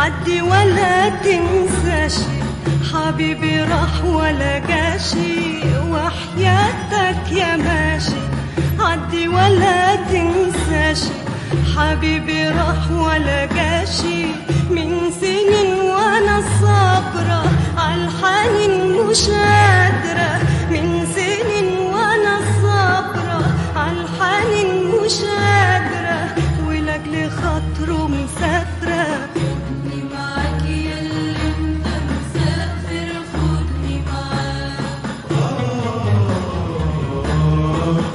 عدي ولا تنساش، حبيبي راح ولا جاشي، وحياتك يا ماشي. عدي ولا تنساش، حبيبي راح ولا جاشي. من سنين وانا صابرة عالحنين مش قادرة، من سنين وانا صابرة عالحنين مش قادرة، ولاجل خاطره مسافرة. خدني معاك ياللي انت مسافر، خدني معاك.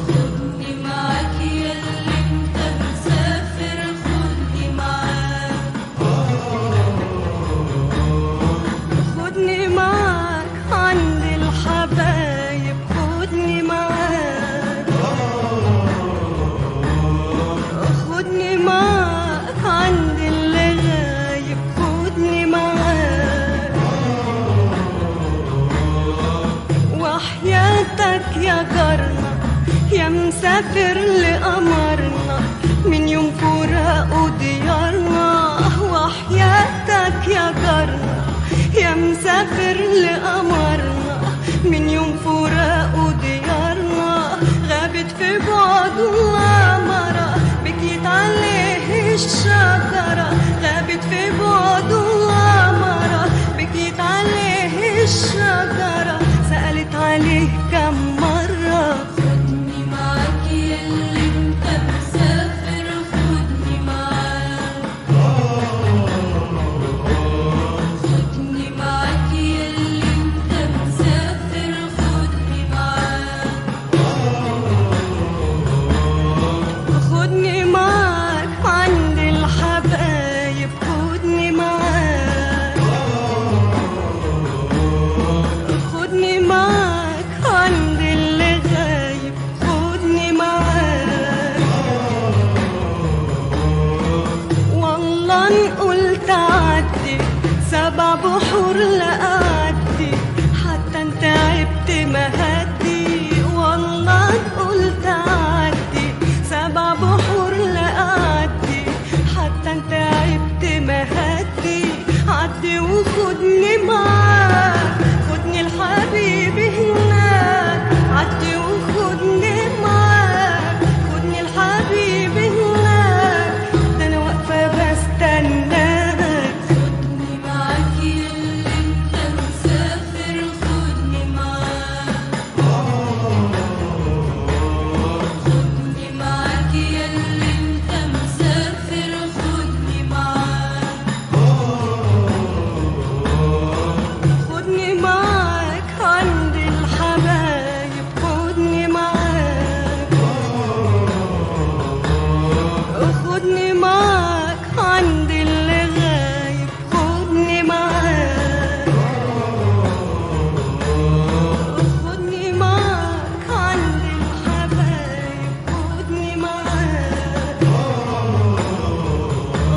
خدني معاك ياللي انت مسافر، خدني معاك. خدني معاك عند الحبايب، خدني معاك. خدني معاك عند اللي غايب، خدني معاك. وحياتك يا جارنا يا مسافر لقمرنا، من يوم فراق ديارنا. وحياتك يا جارنا يا مسافر لقمرنا، من يوم فراق ديارنا. غابت في بعد القمرة بكيت عليه الشجرة، غابت في بعد القمرة بكيت عليه الشجرة.